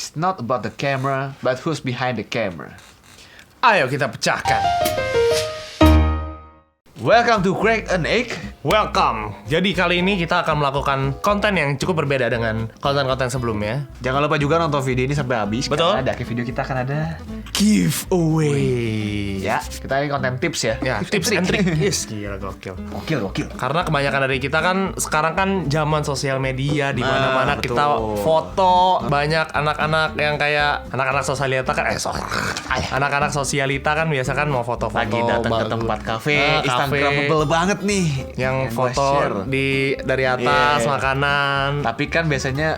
It's not about the camera, but who's behind the camera. Ayo kita pecahkan. Welcome to Crack an Egg. Welcome. Jadi kali ini kita akan melakukan konten yang cukup berbeda dengan konten-konten sebelumnya. Jangan lupa juga nonton video ini sampai habis. Betul. Karena akhir video kita akan ada giveaway. ya. Kita ini konten tips ya. Ya, tips and trick. Yes, gila gokil. Gokil. Karena kebanyakan dari kita kan sekarang kan zaman sosial media di mana-mana Nah, kita betul. foto banyak anak-anak yang kayak anak-anak sosialita kan anak-anak sosialita kan biasa kan mau foto-foto Lagi datang ke bagus. tempat kafe, kafe Instagramable banget nih. yang gua foto share. dari atas Yeah. makanan. Tapi kan biasanya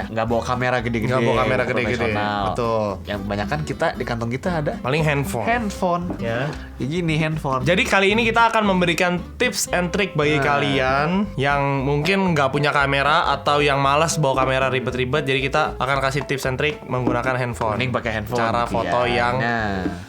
nggak bawa kamera gede-gede. Nggak bawa kamera gede-gede. profesional. Betul. Yang kebanyakan kita di kantong kita ada Paling handphone. ya. Gini handphone. Jadi kali ini kita akan memberikan tips and trick bagi kalian yang mungkin nggak punya kamera atau yang malas bawa kamera ribet-ribet. Jadi kita akan kasih tips and trick menggunakan handphone. Mending pakai handphone. Cara foto yang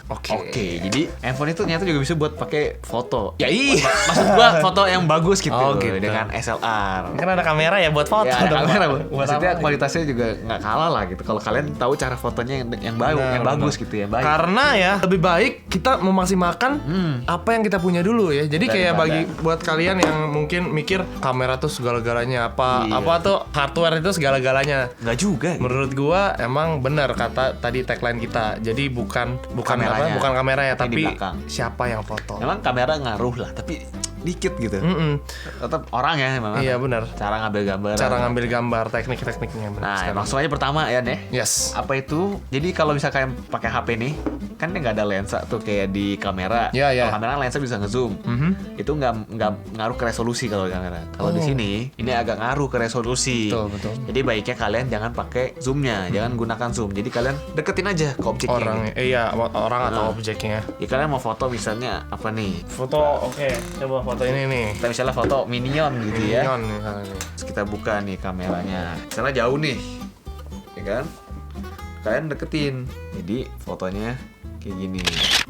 Oke. Jadi handphone itu ternyata juga bisa buat pakai foto. Ya iya. Maksud gua foto yang bagus gitu, Oh, gitu. dengan SLR. kan ada kamera ya buat foto. Ya, ada dong. kamera, Bu. Buat Maksudnya apa? kualitasnya juga nggak kalah lah gitu. Kalau kalian tahu cara fotonya yang bagus, Benar, yang bagus gitu ya, baik. Karena ya lebih baik kita memaksimalkan apa yang kita punya dulu ya. Jadi kayak Daripada- buat kalian yang mungkin mikir kamera tuh segala-galanya Iya. apa tuh hardware itu segala-galanya. Nggak juga. Menurut gua emang benar kata tadi tagline kita. Jadi bukan Kameranya. bukan kameranya Tapi di tapi belakang. siapa yang foto. Memang kamera ngaruh lah, tapi dikit gitu. Mm-mm. Tetap orang ya memang. Iya benar. Cara ngambil gambar. Cara ngambil gambar, teknik-tekniknya benar Nah, sekali. langsung aja pertama ya nih. Yes. Apa itu? Jadi kalau bisa kalian pakai HP nih, kan dia nggak ada lensa tuh kayak di kamera. Iya, iya. Kalau kamera lensa bisa ngezoom. Itu nggak ngaruh ke resolusi kalau di kamera. Kalau di Oh. sini ini agak ngaruh ke resolusi. Betul. Jadi baiknya kalian jangan pakai zoomnya, jangan gunakan zoom. Jadi kalian deketin aja ke objeknya. Orang iya orang atau objeknya. Ya kalian mau foto misalnya apa nih? Foto oke. Coba foto ini nih. Kita misalnya foto minion gitu ya. Minion misalnya nih. Terus kita buka nih kameranya. Misalnya jauh nih, ya kan? Kalian deketin, jadi fotonya kayak gini.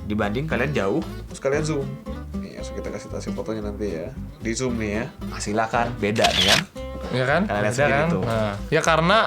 Dibanding kalian jauh, terus kalian zoom. Nih, langsung kita kasih hasil fotonya nanti ya. Di zoom nih ya. Hasilnya kan beda nih kan? Iya kan? Kalian lihat Beda sendiri kan? tuh. Nah, ya karena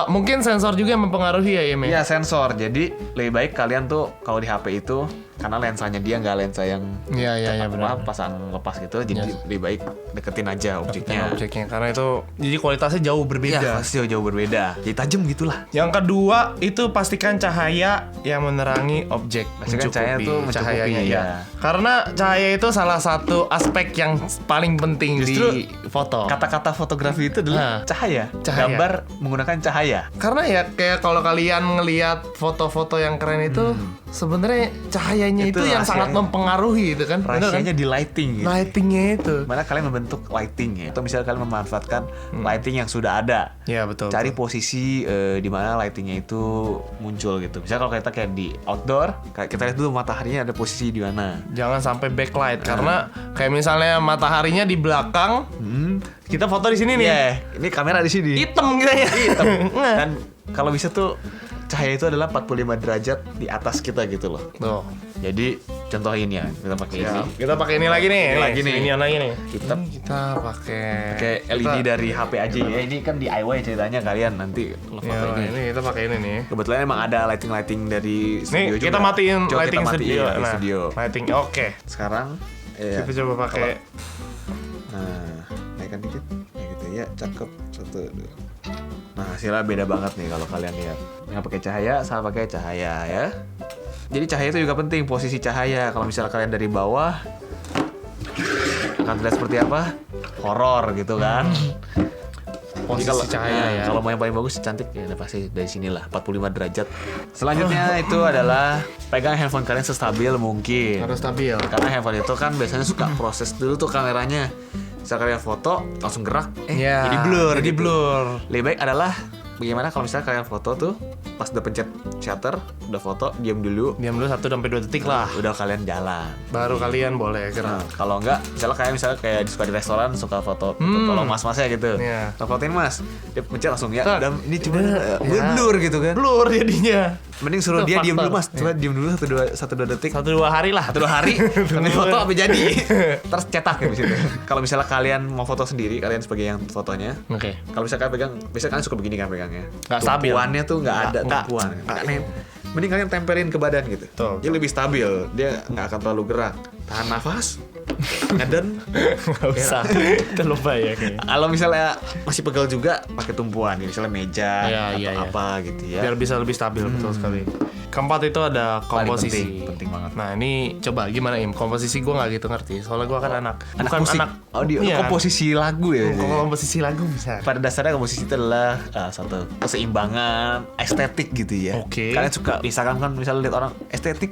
mungkin sensor juga yang mempengaruhi ya, Im. Iya sensor. Jadi lebih baik kalian tuh kalau di HP itu karena lensanya dia nggak lensa yang Iya benar. pasang lepas gitu. Jadi Yes. lebih baik deketin aja objeknya. Objeknya karena itu jadi kualitasnya jauh berbeda. Iya pasti jauh berbeda. Jadi tajam gitulah. Yang kedua itu pastikan cahaya yang menerangi objek. Pastikan cahaya tuh mencukupi, cahayanya ya. Karena cahaya itu salah satu aspek yang paling penting Justru di foto. Kata-kata fotografi itu adalah Nah, cahaya. cahaya. Gambar menggunakan cahaya. Karena ya kayak kalau kalian ngelihat foto-foto yang keren itu sebenarnya cahayanya Itu itu yang rahasianya. sangat mempengaruhi itu kan. Bener kan? Rahasianya di lighting gitu. Lightingnya itu. Mana kalian membentuk lighting ya, atau misalnya kalian memanfaatkan lighting yang sudah ada. Ya betul. Cari posisi di mana lightingnya itu muncul gitu. Misalnya kalau kita kayak di outdoor, kita lihat dulu mataharinya ada posisi di mana. Jangan sampai backlight karena kayak misalnya mataharinya di belakang, kita foto di sini nih. Iya, ini kamera di sini. Hitam gitu ya. Hitam. Dan kalau bisa tuh cahaya itu adalah 45 derajat di atas kita gitu loh. Tuh. Jadi contohin ya, kita pakai Ya, ini. kita pakai ini lagi nih. Ini lagi nih. Ini lagi nih. Kita Kita pakai pakai LED dari HP aja ya. Ini kan DIY ceritanya kalian nanti lo Ya, foto ini. ini kita pakai ini nih. Kebetulan emang ada lighting dari Nih, studio juga. kita matiin Coba lighting kita matiin studio. lighting Nah, studio. lighting. Oke. Sekarang ya. Kita coba pakai. Nah, naikkan dikit. Ya gitu ya, cakep. Satu, dua. Nah, hasilnya beda banget nih kalau kalian lihat. Yang pakai cahaya sama pakai cahaya ya. Jadi cahaya itu juga penting, posisi cahaya. Kalau misalnya kalian dari bawah akan terlihat seperti apa? Horor gitu kan. Jadi Posisi cahaya ya. Kalau mau yang paling bagus cantik ya udah pasti dari sinilah 45 derajat. Selanjutnya itu adalah pegang handphone kalian sestabil mungkin. Harus stabil. Karena handphone itu kan biasanya suka proses dulu tuh kameranya. Misal kalian foto langsung gerak, Ya, jadi blur. Jadi gitu. blur. Lebih baik adalah bagaimana kalau misalnya kalian foto tuh pas udah pencet shutter, udah foto, diam dulu, Diam dulu 1-2 detik lah. udah kalian jalan. Baru kalian boleh Nah, gerak. kalau enggak, misalnya kayak suka di restoran suka foto tolong mas-masnya gitu. Iya. Fotoin mas, dia pencet langsung ya. Tak. Udah, ini cuma Ya. blur gitu kan. Blur jadinya. Mending suruh Itu dia diem faktor. dulu mas. Coba diem dulu 1-2 detik. 1-2 hari lah. 1-2 hari. Nanti foto apa jadi. Terus cetak ya di situ. Kalau misalnya kalian mau foto sendiri, kalian sebagai yang fotonya. Oke. Kalau misalnya kalian pegang, biasanya kalian suka begini kan pegangnya. Nggak stabil. Tumpuannya tuh nggak ada Nggak. tumpuan. Mending kalian tempelin ke badan gitu. Betul. Dia lebih stabil. Dia nggak akan terlalu gerak. Tahan nafas. Ngeden. Nggak usah. Terlupa ya kayaknya. Kalau misalnya masih pegal juga, pakai tumpuan. Misalnya meja Iya, atau iya, iya. apa gitu ya. Biar bisa lebih stabil, betul sekali. Keempat itu ada Paling komposisi. penting banget. Nah ini coba gimana Im? Komposisi gue nggak gitu ngerti. Soalnya gue kan anak Musik. Audio, Iya, komposisi lagu ya. komposisi lagu bisa. Pada dasarnya komposisi itu adalah satu keseimbangan estetik gitu ya. Oke. Kalian suka misalkan kan misalnya lihat orang estetik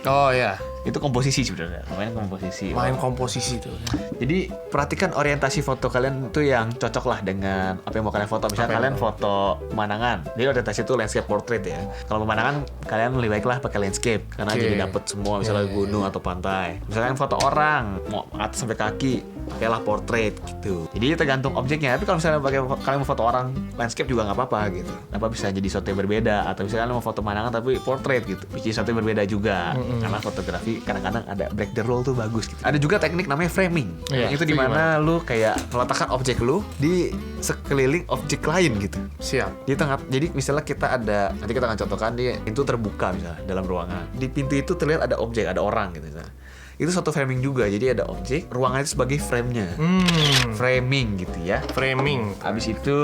Oh ya, itu komposisi sebenarnya. Namanya komposisi. main komposisi tuh. Jadi perhatikan orientasi foto kalian itu yang cocok lah dengan apa yang mau kalian foto. Misalnya Apa yang kalian foto pemandangan, jadi orientasi itu landscape portrait ya. Kalau pemandangan kalian lebih baik lah pakai landscape karena Oke. jadi dapet semua misalnya gunung atau pantai. Misalnya foto orang mau atas sampai kaki, pakailah portrait gitu. Jadi tergantung objeknya. Tapi kalau misalnya kalian mau foto orang landscape juga nggak apa-apa gitu. Apa bisa jadi sesuatu yang berbeda atau misalnya kalian mau foto pemandangan tapi portrait gitu. Bisa jadi sesuatu yang berbeda juga. Karena fotografi kadang-kadang ada break the rule tuh bagus gitu. Ada juga teknik namanya framing. Iya, Itu itu dimana lu kayak meletakkan objek lu di sekeliling objek lain gitu. Siap. Di tengah, jadi misalnya kita ada, nanti kita akan contohkan di pintu terbuka misalnya dalam ruangan. Di pintu itu terlihat ada objek, ada orang gitu misalnya. Itu suatu framing juga. Jadi ada objek, ruangan itu sebagai frame-nya. Framing gitu ya. Framing. Habis itu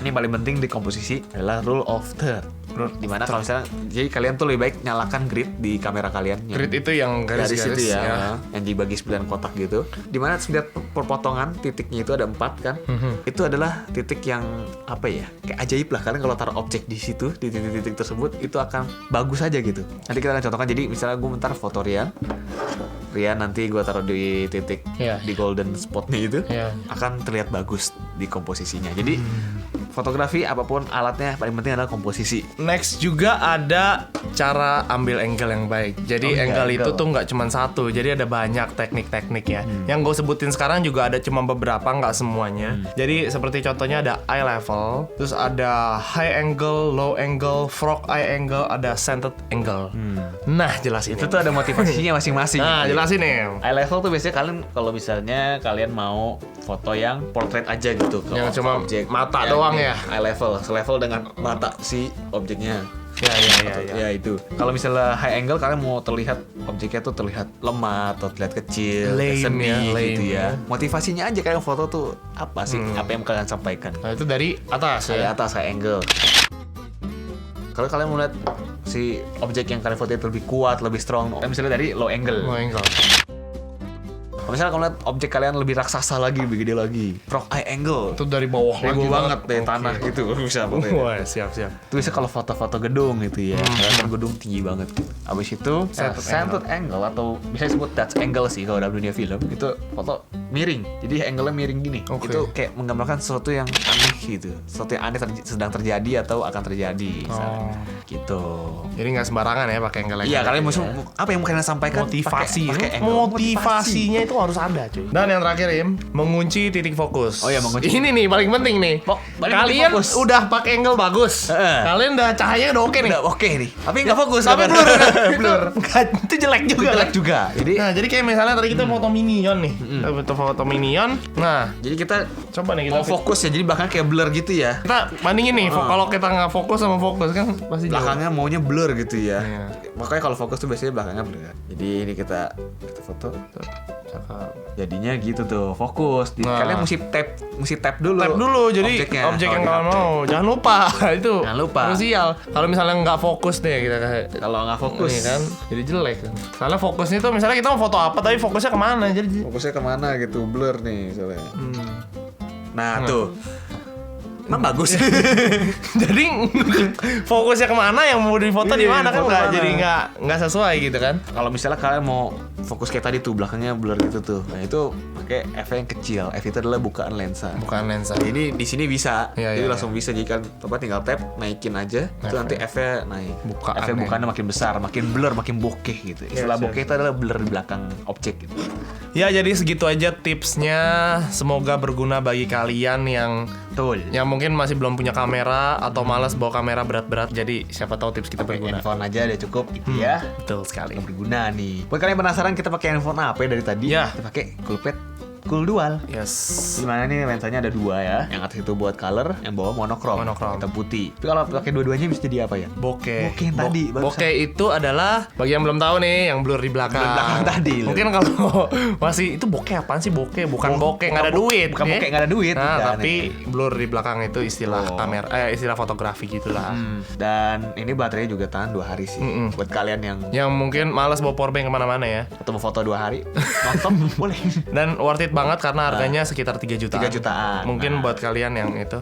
ini paling penting di komposisi adalah rule of third. Dimana kalau misalnya, jadi kalian tuh lebih baik nyalakan grid di kamera kalian. Grid itu yang garis garis-garis itu ya, yang dibagi 9 kotak gitu. Dimana setiap perpotongan titiknya itu ada 4 kan. Itu adalah titik yang apa ya, kayak ajaib lah. Kalian kalau taruh objek di situ, di titik-titik tersebut, itu akan bagus aja gitu. Nanti kita akan contohkan. Jadi misalnya gue bentar foto Rian nanti gue taruh di titik Iya. di golden spotnya itu, Iya. akan terlihat bagus di komposisinya. Jadi fotografi apapun alatnya paling penting adalah komposisi. Next juga ada cara ambil angle yang baik. Jadi angle itu tuh nggak cuma satu. Jadi ada banyak teknik-teknik ya. Yang gue sebutin sekarang juga ada cuma beberapa, nggak semuanya. Jadi seperti contohnya ada eye level, terus ada high angle, low angle, frog eye angle, ada centered angle. Nah jelasin. Itu tuh ada motivasinya masing-masing. Nah jelasin nih. Eye level tuh biasanya kalian kalau misalnya kalian mau foto yang portrait aja gitu, Yang kalau cuma mata yang doang ini, ya? eye level, selevel dengan mata si objeknya. Ya. Ya itu. Kalau misalnya high angle kalian mau terlihat objeknya tuh terlihat lemah atau terlihat kecil, Lame semi ya, lame gitu ya. ya. Motivasinya aja kalian foto tuh apa sih? Apa yang kalian sampaikan? Nah itu dari atas Dari ya. atas high angle. Kalau kalian mau lihat si objek yang kalian foto itu lebih kuat, lebih strong, misalnya dari low angle. Low angle. Kalau misalnya kalau lihat objek kalian lebih raksasa lagi, lebih gede lagi, frog eye angle. Itu dari bawah Heboh lagi banget dari Oke. tanah gitu bisa fotonya. Wah siap. Itu bisa kalau foto-foto gedung gitu ya. Kelihatan gedung tinggi banget gitu. Abis itu centered angle atau bisa disebut Dutch angle sih kalau dalam dunia film. Itu foto miring. Jadi angle-nya miring gini. Oke. Itu kayak menggambarkan sesuatu yang aneh gitu. Sesuatu yang aneh sedang terjadi atau akan terjadi. misalnya. Gitu. Jadi nggak sembarangan ya pakai angle. Iya, kalian gitu maksud apa yang mau kalian sampaikan? motivasi. Pakai angle. Motivasinya itu harus ada cuy. Dan yang terakhir Im, mengunci titik fokus. Oh iya, mengunci. Ini nih paling penting nih. paling Kalian penting fokus. udah pakai angle bagus. Heeh. Kalian udah cahayanya udah oke nih. Udah oke nih. Tapi nggak fokus. Tapi kan? blur kan? Blur. Itu jelek juga. Jelek kan? juga. Jadi Nah, jadi kayak misalnya tadi kita foto minion nih. Kita foto minion. Nah, jadi kita coba nih kita mau fokus ya, jadi belakangnya kayak blur gitu ya. kita bandingin nih. Kalau kita nggak fokus sama fokus kan pasti jauh. Belakangnya maunya blur gitu ya. Iya. Makanya kalau fokus tuh biasanya belakangnya blur. Jadi ini kita foto. Cakep. Jadinya gitu tuh, fokus. Nah. Kalian mesti tap dulu. Tap dulu, jadi objeknya. objek Kalau yang di kalian HP. mau. Jangan lupa itu. Jangan lupa. Krusial. Kalau misalnya nggak fokus deh kita kayak Kalau nggak fokus ini kan, jadi jelek kan. Soalnya fokusnya tuh misalnya kita mau foto apa tapi fokusnya kemana jadi. fokusnya kemana gitu, blur nih misalnya. Nah tuh. Emang bagus. Jadi fokusnya kemana yang mau difoto di Iya, mana kan foto nggak mana. jadi nggak sesuai gitu kan. Kalau misalnya kalian mau fokus kayak tadi tuh, belakangnya blur gitu tuh. Nah itu pakai F yang kecil. F itu adalah bukaan lensa. Bukan lensa. Jadi di sini bisa, Iya, jadi iya, langsung bisa. Jadi kan tempat tinggal tap, naikin aja, itu nanti F-nya naik. Bukaan F-nya ya. bukannya makin besar, makin blur, makin bokeh gitu. Istilah siap, bokeh itu adalah blur di belakang objek gitu. Ya jadi segitu aja tipsnya. Semoga berguna bagi kalian yang mungkin masih belum punya kamera atau malas bawa kamera berat-berat. Jadi siapa tahu tips kita Pakai berguna. handphone aja udah cukup gitu ya. Betul sekali. Berguna nih. Buat kalian penasaran kita pakai handphone apa ya dari tadi? Ya. Kita pakai Coolpad Cool Dual. Yes. Gimana nih lensanya ada 2 ya. Yang atas itu buat color, yang bawah monokrom. Monokrom. Hitam putih. Tapi kalau pakai dua-duanya bisa jadi apa ya? Bokeh. Bokeh yang tadi, barusan. Bokeh itu adalah bagi yang belum tahu nih, yang blur di belakang. Blur di belakang tadi, loh. Mungkin kalau masih itu bokeh apaan sih bokeh? Bukan bokeh nggak ada duit. Bukan ya. bokeh nggak ada duit. Nah, bukan, tapi blur di belakang itu istilah kamera, istilah fotografi gitulah. Dan ini baterainya juga tahan 2 hari sih. Buat kalian yang Yang mungkin malas bawa powerbank kemana-mana ya. atau mau foto 2 hari, nonton boleh. Dan worth it banget karena harganya sekitar 3 jutaan. 3 jutaan. Mungkin buat kalian yang itu.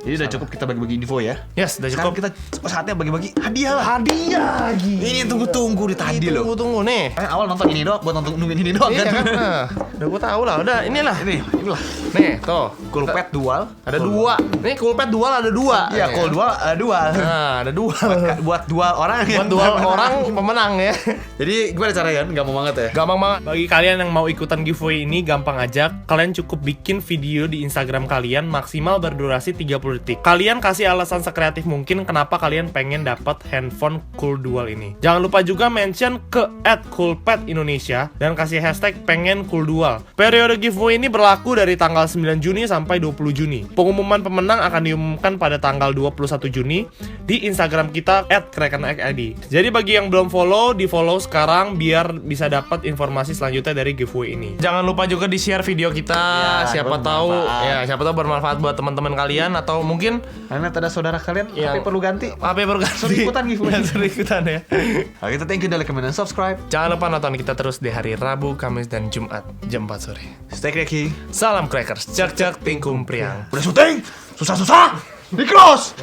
Jadi udah cukup kita bagi-bagi info ya. Yes, udah Sekarang cukup. kita saatnya bagi-bagi hadiah lah. Hadiah lagi. Ini yang tunggu-tunggu di tadi loh. Tunggu nih. Awal nonton ini doang, buat nungguin ini doang Iya kan. kan? Nah, udah gue tahu lah. Udah inilah. Inilah. Nih, tuh. Coolpad Dual. Ada 2. Nih Coolpad dual ada 2. Iya, Cool Dual ada 2. Nah, ada 2. Buat 2 orang. Buat 2 orang pemenang ya. Jadi gimana caranya? Gampang banget ya. Gampang banget. Bagi kalian yang mau ikutan giveaway ini gampang aja. Kalian cukup bikin video di Instagram kalian maksimal berdurasi 30 detik. Kalian kasih alasan sekreatif mungkin kenapa kalian pengen dapat handphone Cool Dual ini. Jangan lupa juga mention ke @coolpadindonesia dan kasih hashtag pengen Cool Dual. Periode giveaway ini berlaku dari tanggal 9 Juni sampai 20 Juni. Pengumuman pemenang akan diumumkan pada tanggal 21 Juni di Instagram kita @krakenid. Jadi bagi yang belum follow, di follow sekarang biar bisa dapat informasi selanjutnya dari giveaway ini. Jangan lupa juga di share video kita. Siapa tahu bermanfaat buat teman-teman kalian atau mungkin Karena ada saudara kalian Yang- HP perlu ganti. HP berganti. Suruh ikutan giveaway. Suruh ikutan ya. Nah, kita thank you udah like, comment, dan subscribe. Jangan lupa nonton kita terus di hari Rabu, Kamis, dan Jumat jam 4 sore. Stay cracky. Salam crackers, cek cek tingkum priang. Udah syuting, susah-susah, di close.